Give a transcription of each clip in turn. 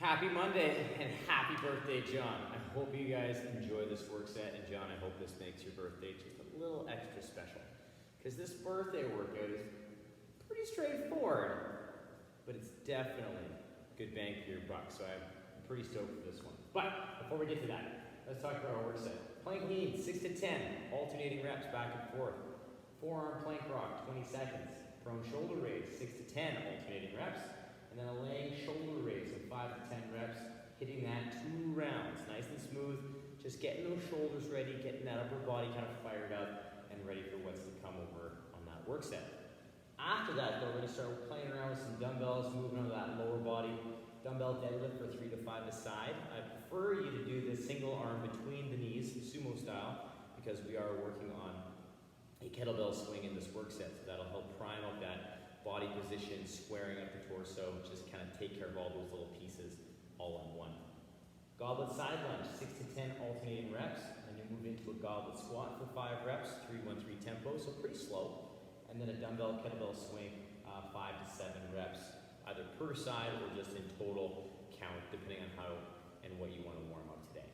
Happy Monday and happy birthday, John. I hope you guys enjoy this work set, and John, I hope this makes your birthday just a little extra special, because this birthday workout is pretty straightforward, but it's definitely good bang for your buck, so I'm pretty stoked for this one. But before we get to that, let's talk about our work set. Plank lean, 6 to 10, alternating reps back and forth. Forearm plank rock, 20 seconds. Prone shoulder raise, 6 to 10, alternating reps. And then a laying shoulder raise of 5 to 10 reps, hitting that 2 rounds, nice and smooth. Just getting those shoulders ready, getting that upper body kind of fired up and ready for what's to come over on that work set. After that, though, we're gonna start playing around with some dumbbells, moving on to that lower body. Dumbbell deadlift for 3 to 5 aside. I prefer you to do this single arm between the knees, sumo style, because we are working on a kettlebell swing in this work set, so that'll help prime up that body position, squaring up the torso, just kind of take care of all those little pieces all in one. Goblet Side Lunge, 6 to 10 alternating reps, and you move into a Goblet Squat for 5 reps, 3-1-3 tempo, so pretty slow. And then a dumbbell kettlebell swing, 5 to 7 reps, either per side or just in total count, depending on how and what you want to warm up today.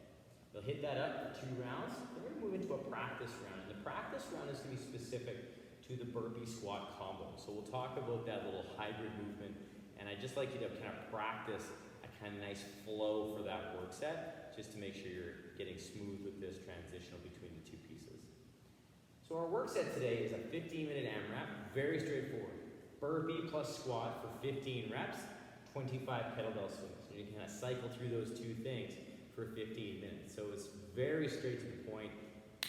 You'll hit that up for 2 rounds, then we're going to move into a practice round. And the practice round is going to be specific to the Burpee Squat combo. So we'll talk about that little hybrid movement, and I'd just like you to kind of practice a kind of nice flow for that work set, just to make sure you're getting smooth with this transitional between the 2 pieces. So our work set today is a 15-minute AMRAP, very straightforward. Burpee plus squat for 15 reps, 25 kettlebell swings. And you can kind of cycle through those 2 things for 15 minutes. So it's very straight to the point,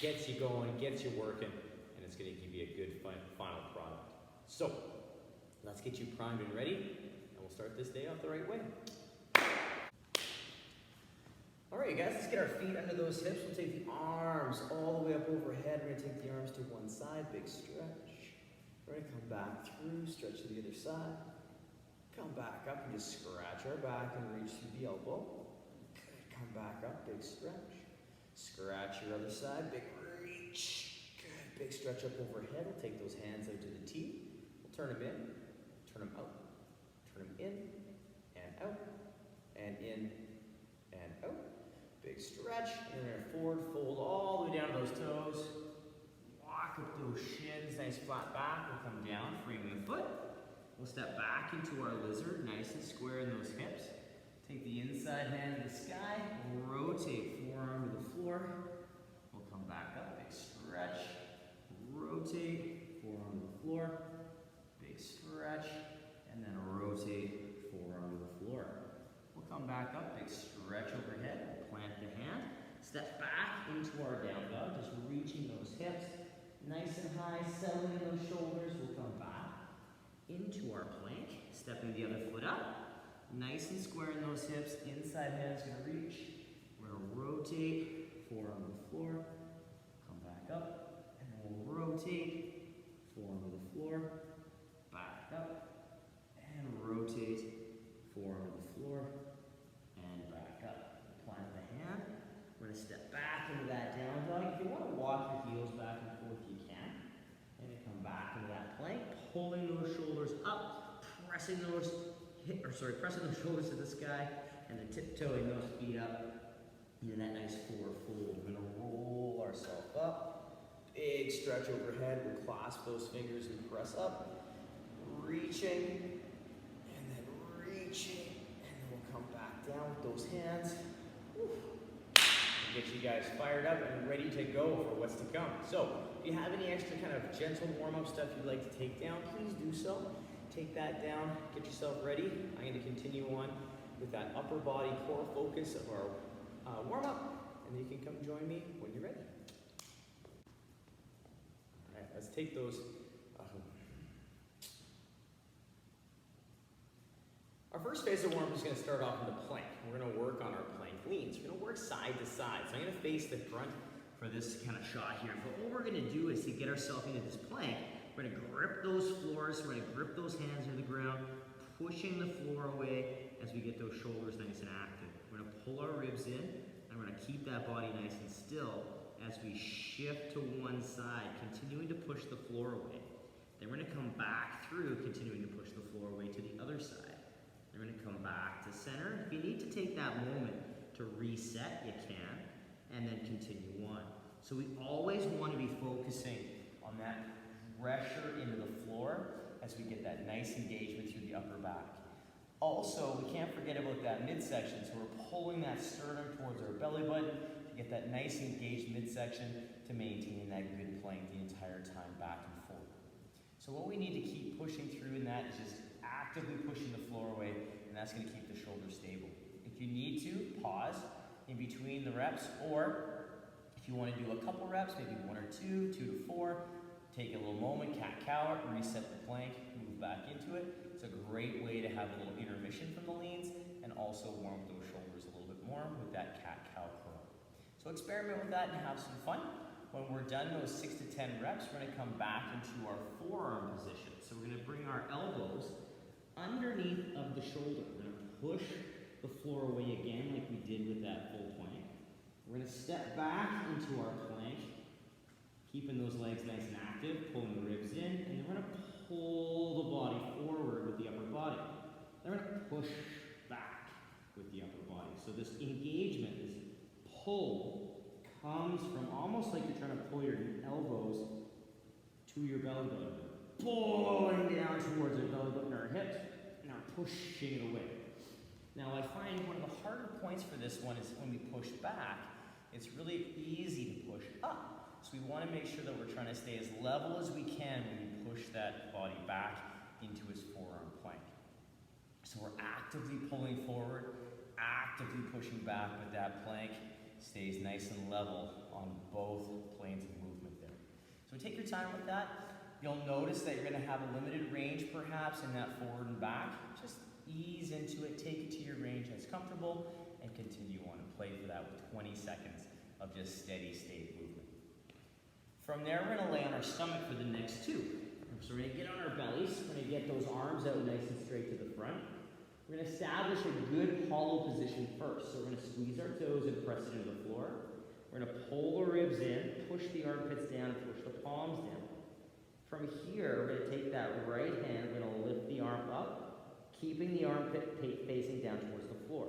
gets you going, gets you working, and it's going to give you a good final product. So let's get you primed and ready, and we'll start this day off the right way. All right, guys, let's get our feet under those hips. We'll take the arms all the way up overhead. We're going to take the arms to one side, big stretch. We're going to come back through, stretch to the other side. Come back up and just scratch our back and reach through the elbow. Good, come back up, big stretch. Scratch your other side, big reach. Good, big stretch up overhead. We'll take those hands out to the T. We'll turn them in, turn them out, turn them in, and out, and in, and out. Big stretch, and then forward, fold all the way down to those toes. Walk up those shins, nice flat back. We'll come down, frame the foot. We'll step back into our lizard, nice and square in those hips. Take the inside hand to the sky, rotate forearm to the floor. We'll come back up, big stretch. Rotate, forearm to the floor. Big stretch, and then rotate, forearm to the floor. We'll come back up, big stretch overhead. We'll plant the hand. Step back into our down dog, just reaching those hips. Nice and high, settling those shoulders. We'll come back into our plank, stepping the other foot up. Nice and square in those hips. Inside hand's gonna reach. We're gonna rotate, forearm to the floor. Come back up, and then we'll rotate, forearm to the floor. Back up, and rotate, forearm to the floor, and back up. Plant the hand. We're gonna step back into that down dog. If you wanna walk your heels back and forth, you can. And then come back into that plank, pulling those shoulders up, pressing those shoulders to the sky, and then tiptoeing those feet up into that nice forward fold. We're gonna roll ourselves up. Big stretch overhead. We'll clasp those fingers and press up. Reaching, and then reaching, and then we'll come back down with those hands. Woo. Get you guys fired up and ready to go for what's to come. So if you have any extra kind of gentle warm-up stuff you'd like to take down, please do so. Take that down, get yourself ready. I'm going to continue on with that upper body core focus of our warm-up, and then you can come join me when you're ready. All right, let's take those. Our first phase of warm-up is going to start off in the plank. We're going to work on our plank leans. We're going to work side to side. So I'm going to face the front for this kind of shot here. But what we're going to do is to get ourselves into this plank, we're going to grip those floors. We're going to grip those hands into the ground, pushing the floor away as we get those shoulders nice and active. We're going to pull our ribs in, and we're going to keep that body nice and still as we shift to one side, continuing to push the floor away. Then we're going to come back through, continuing to push the floor away to the other side. You're going to come back to center. If you need to take that moment to reset, you can, and then continue on. So we always want to be focusing on that pressure into the floor as we get that nice engagement through the upper back. Also, we can't forget about that midsection, so we're pulling that sternum towards our belly button to get that nice engaged midsection to maintain that good plank the entire time back and forth. So what we need to keep pushing through in that is just actively pushing the floor away, and that's going to keep the shoulder stable. If you need to, pause in between the reps, or if you want to do a couple reps, maybe 1 or 2, 2 to 4, take a little moment, cat-cow, reset the plank, move back into it. It's a great way to have a little intermission from the leans and also warm up those shoulders a little bit more with that cat-cow curl. So experiment with that and have some fun. When we're done those 6 to 10 reps, we're going to come back into our forearm position. So we're going to bring our elbows underneath of the shoulder. We're going to push the floor away again like we did with that full plank. We're going to step back into our plank, keeping those legs nice and active, pulling the ribs in, and then we're going to pull the body forward with the upper body. Then we're going to push back with the upper body. So this engagement, this pull, comes from almost like you're trying to pull your elbows to your belly button. Pulling down towards our belly button, our hips, and we're pushing it away. Now I find one of the harder points for this one is when we push back, it's really easy to push up. So we want to make sure that we're trying to stay as level as we can when we push that body back into his forearm plank. So we're actively pulling forward, actively pushing back, but that plank stays nice and level on both planes of movement there. So take your time with that. You'll notice that you're going to have a limited range perhaps in that forward and back. Just ease into it, take it to your range that's comfortable, and continue on and play for that with 20 seconds of just steady state movement. From there, we're going to lay on our stomach for the next 2. So we're going to get on our bellies. We're going to get those arms out nice and straight to the front. We're going to establish a good hollow position first. So we're going to squeeze our toes and press it into the floor. We're going to pull the ribs in, push the armpits down, push the palms down. From here, we're going to take that right hand, we're going to lift the arm up, keeping the armpit facing down towards the floor.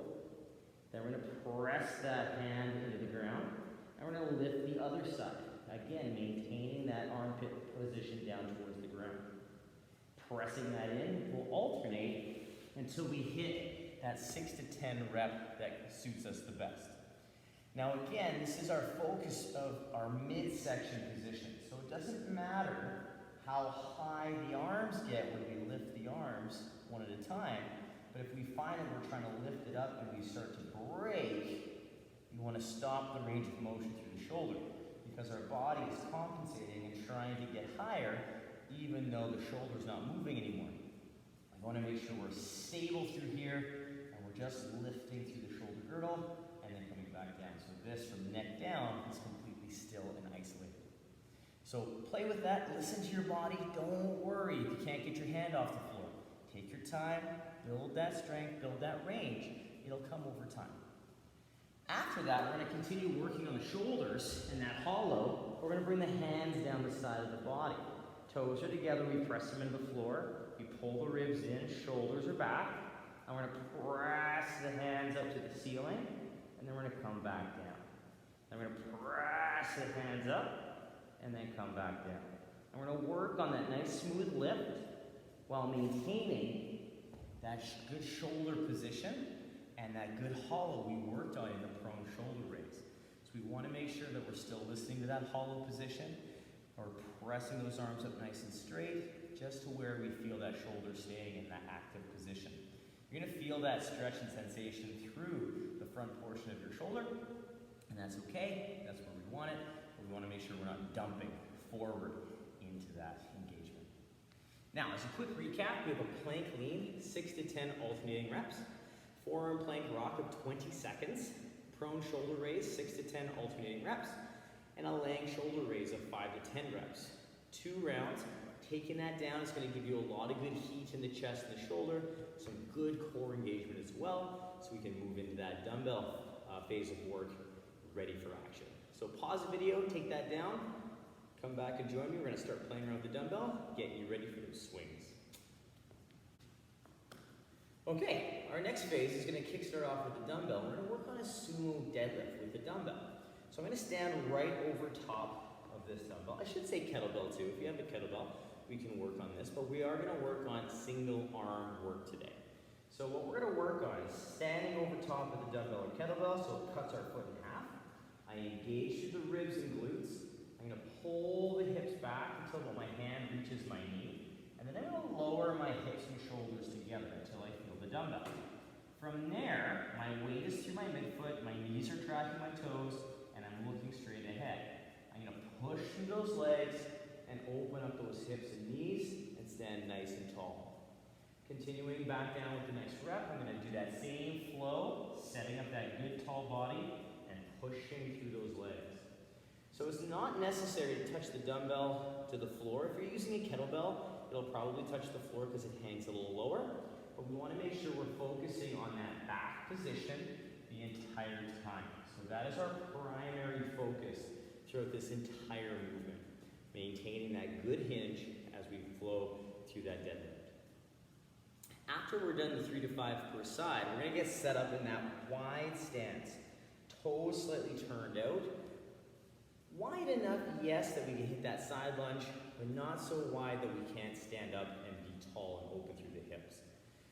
Then we're going to press that hand into the ground, and we're going to lift the other side. Again, maintaining that armpit position down towards the ground. Pressing that in, we'll alternate until we hit that 6 to 10 rep that suits us the best. Now again, this is our focus of our midsection position. So it doesn't matter how high the arms get when we lift the arms one at a time, but if we find that we're trying to lift it up and we start to break, you want to stop the range of motion through the shoulder, because our body is compensating and trying to get higher even though the shoulder's not moving anymore. I want to make sure we're stable through here and we're just lifting through the shoulder girdle and then coming back down. So this from neck down is completely still and isolated. So play with that, listen to your body, don't worry if you can't get your hand off the floor. Take your time, build that strength, build that range. It'll come over time. After that, we're going to continue working on the shoulders and that hollow. We're going to bring the hands down the side of the body. Toes are together, we press them into the floor. We pull the ribs in, shoulders are back. And we're going to press the hands up to the ceiling, and then we're going to come back down. Then we're going to press the hands up, and then come back down. And we're going to work on that nice smooth lift while maintaining that good shoulder position and that good hollow we worked on in the prone shoulder raise. So we want to make sure that we're still listening to that hollow position, or pressing those arms up nice and straight, just to where we feel that shoulder staying in that active position. You're going to feel that stretch and sensation through the front portion of your shoulder, and that's okay. That's where we want it. But we want to make sure we're not dumping forward into that engagement. Now, as a quick recap, we have a plank lean, 6 to 10 alternating reps, forearm plank rock of 20 seconds, prone shoulder raise, 6 to 10 alternating reps, and a laying shoulder raise of 5 to 10 reps. 2 rounds. Taking that down is going to give you a lot of good heat in the chest and the shoulder, some good core engagement as well, so we can move into that dumbbell phase of work, ready for action. So pause the video, take that down, come back and join me. We're going to start playing around with the dumbbell, getting you ready for those swings. Okay, our next phase is going to kickstart off with the dumbbell. We're going to work on a sumo deadlift with the dumbbell. So I'm going to stand right over top of this dumbbell. I should say kettlebell too. If you have a kettlebell, we can work on this, but we are going to work on single arm work today. So what we're going to work on is standing over top of the dumbbell or kettlebell so it cuts our foot in half. I engage through the ribs and glutes. I'm going to pull the hips back until my hand reaches my knee. And then I'm going to lower my hips and shoulders together until I feel the dumbbell. From there, my weight is through my midfoot, my knees are tracking my toes, and I'm looking straight ahead. I'm going to push through those legs and open up those hips and knees and stand nice and tall. Continuing back down with the next rep, I'm going to do that same flow, setting up that good tall body and pushing through those legs. So it's not necessary to touch the dumbbell to the floor. If you're using a kettlebell, it'll probably touch the floor because it hangs a little lower. But we want to make sure we're focusing on that back position the entire time. So that is our primary focus throughout this entire movement. Maintaining that good hinge as we flow through that deadlift. After we're done the 3 to 5 per side, we're going to get set up in that wide stance. Toes slightly turned out. Wide enough, yes, that we can hit that side lunge, but not so wide that we can't stand up and be tall and open through the hips.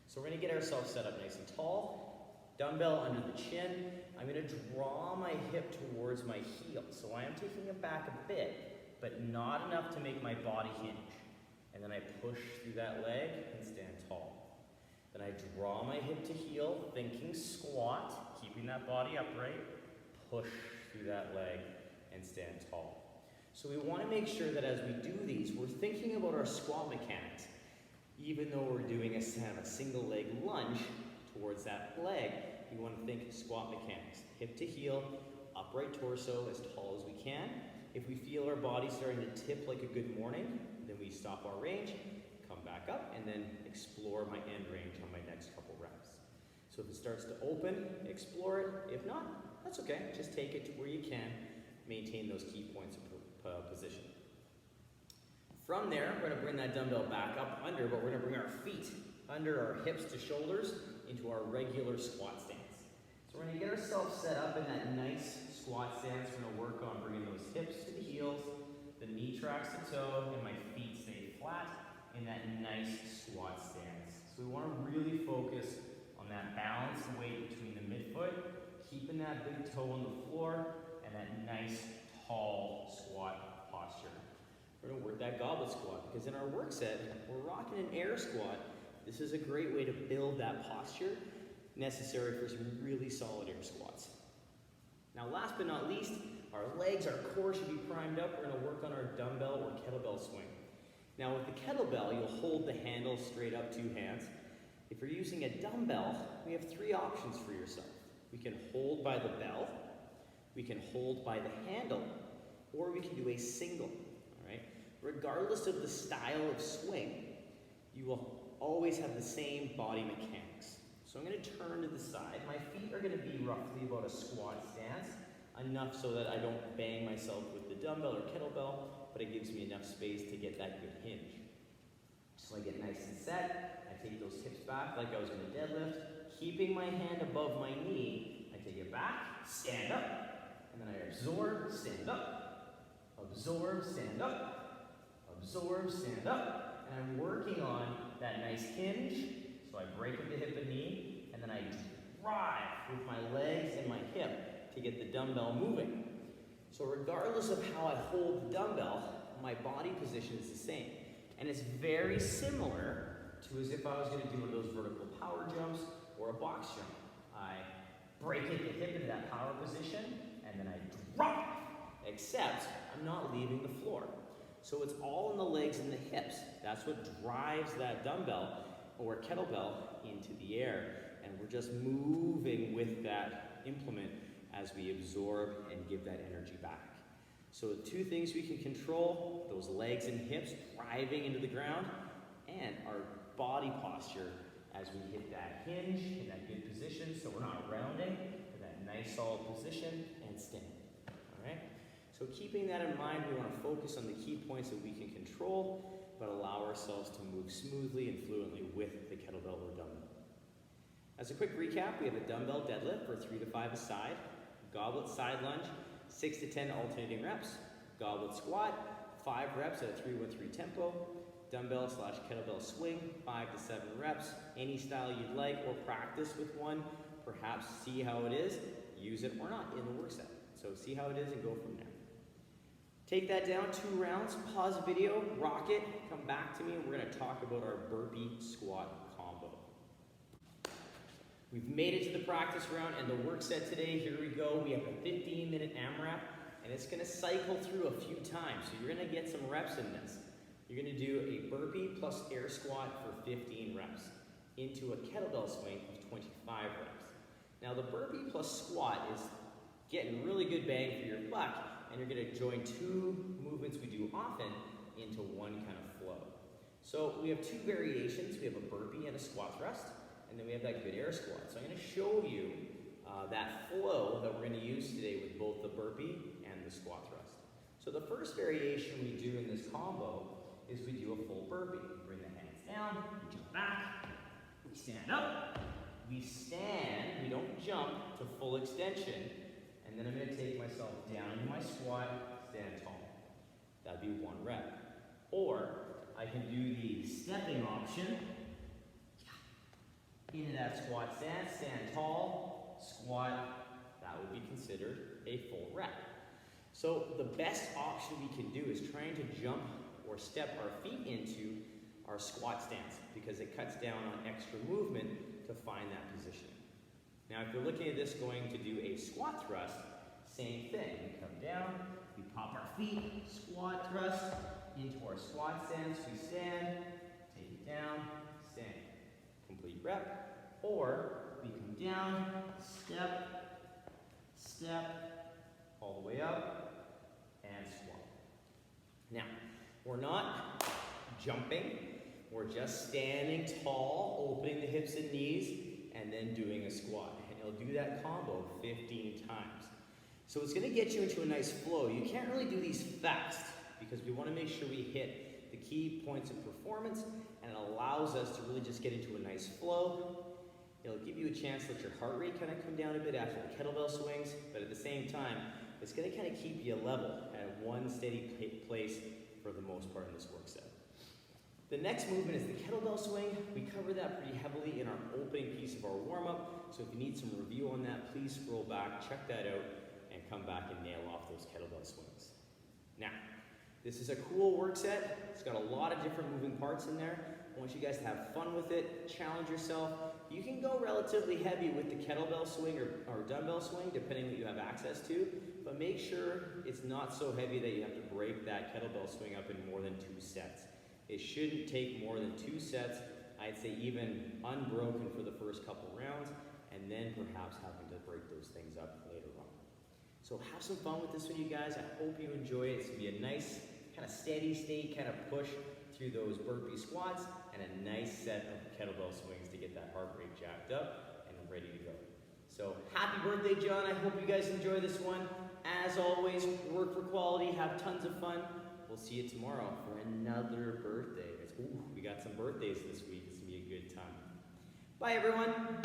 So we're going to get ourselves set up nice and tall. Dumbbell under the chin. I'm going to draw my hip towards my heel. So I am taking it back a bit, but not enough to make my body hinge. And then I push through that leg and stand tall. Then I draw my hip to heel, thinking squat, keeping that body upright, push through that leg and stand tall. So we want to make sure that as we do these, we're thinking about our squat mechanics. Even though we're doing a single leg lunge towards that leg, we want to think squat mechanics. Hip to heel, upright torso as tall as we can. If we feel our body starting to tip like a good morning, then we stop our range, come back up, and then explore my end range on my next couple reps. So if it starts to open, explore it. If not, that's okay. Just take it to where you can. Maintain those key points of position. From there, we're going to bring that dumbbell back up under, but we're going to bring our feet under our hips to shoulders into our regular squat stance. So we're going to get ourselves set up in that nice squat stance. We're going to work on bringing those hips to the heels, the knee tracks the toe, and my feet stay flat in that nice squat stance. So we want to really focus on that balanced weight between the midfoot, keeping that big toe on the floor, and that nice tall squat posture. We're going to work that goblet squat because in our work set, we're rocking an air squat. This is a great way to build that posture necessary for some really solid air squats. Now last but not least, our legs, our core should be primed up. We're going to work on our dumbbell or kettlebell swing. Now with the kettlebell, you'll hold the handle straight up, 2 hands. If you're using a dumbbell, we have 3 options for yourself. We can hold by the bell, we can hold by the handle, or we can do a single. All right? Regardless of the style of swing, you will always have the same body mechanics. So I'm going to turn to the side. My feet are going to be roughly about a squat stance, enough so that I don't bang myself with the dumbbell or kettlebell, but it gives me enough space to get that good hinge. So I get nice and set. I take those hips back like I was in a deadlift. Keeping my hand above my knee, I take it back, stand up, and then I absorb, stand up, absorb, stand up, absorb, stand up, and I'm working on that nice hinge. So I break up the hip and knee, and then I drive with my legs and my hip to get the dumbbell moving. So regardless of how I hold the dumbbell, my body position is the same. And it's very similar to as if I was going to do one of those vertical power jumps or a box jump. I break the hip into that power position, and then I drop, except I'm not leaving the floor. So it's all in the legs and the hips. That's what drives that dumbbell or kettlebell into the air. And we're just moving with that implement as we absorb and give that energy back. So the 2 things we can control, those legs and hips driving into the ground, and our body posture as we hit that hinge in that good position so we're not rounding, but that nice solid position and stand. All right? So keeping that in mind, we want to focus on the key points that we can control, but allow ourselves to move smoothly and fluently with the kettlebell or dumbbell. As a quick recap, we have a dumbbell deadlift for 3 to 5 a side, goblet side lunge, 6 to 10 alternating reps, goblet squat, 5 reps at a 3-1-3 tempo, dumbbell / kettlebell swing, 5 to 7 reps, any style you'd like, or practice with one, perhaps see how it is, use it or not in the work set. So see how it is and go from there. Take that down 2 rounds, pause the video, rock it, come back to me, and we're gonna talk about our burpee squat combo. We've made it to the practice round and the work set today. Here we go. We have a 15-minute AMRAP, and it's gonna cycle through a few times. So you're gonna get some reps in this. You're gonna do a burpee plus air squat for 15 reps into a kettlebell swing of 25 reps. Now the burpee plus squat is getting really good bang for your buck, and you're gonna join 2 movements we do often into one kind of flow. So we have 2 variations. We have a burpee and a squat thrust, and then we have that good air squat. So I'm gonna show you that flow that we're gonna use today with both the burpee and the squat thrust. So the first variation we do in this combo is we do a full burpee. We bring the hands down, we jump back, we stand up, we stand, we don't jump to full extension, and then I'm gonna take myself down into my squat, stand tall. That'd be 1 rep. Or I can do the stepping option, into that squat stance, stand tall, squat, that would be considered a full rep. So the best option we can do is trying to jump or step our feet into our squat stance, because it cuts down on extra movement to find that position. Now if you're looking at this going to do a squat thrust, same thing. We come down, we pop our feet, squat thrust, into our squat stance, we stand, take it down, stand. Complete rep. Or we come down, step, step, all the way up, and squat. Now, we're not jumping, we're just standing tall, opening the hips and knees, and then doing a squat. And you'll do that combo 15 times. So it's gonna get you into a nice flow. You can't really do these fast because we wanna make sure we hit the key points of performance, and it allows us to really just get into a nice flow. It'll give you a chance to let your heart rate kind of come down a bit after the kettlebell swings, but at the same time, it's gonna kind of keep you level at one steady place for the most part in this work set. The next movement is the kettlebell swing. We cover that pretty heavily in our opening piece of our warm-up, so if you need some review on that, please scroll back, check that out, and come back and nail off those kettlebell swings. Now, this is a cool work set. It's got a lot of different moving parts in there. I want you guys to have fun with it, challenge yourself. You can go relatively heavy with the kettlebell swing or dumbbell swing, depending what you have access to, but make sure it's not so heavy that you have to break that kettlebell swing up in more than 2 sets. It shouldn't take more than 2 sets, I'd say even unbroken for the first couple rounds, and then perhaps having to break those things up later on. So have some fun with this one, you guys. I hope you enjoy it. It's gonna be a nice kind of steady state kind of push through those burpee squats and a nice set of kettlebell swings to get that heart rate jacked up and ready to go. So happy birthday, John. I hope you guys enjoy this one. As always, work for quality, have tons of fun. We'll see you tomorrow for another birthday. We got some birthdays this week. It's gonna be a good time. Bye, everyone.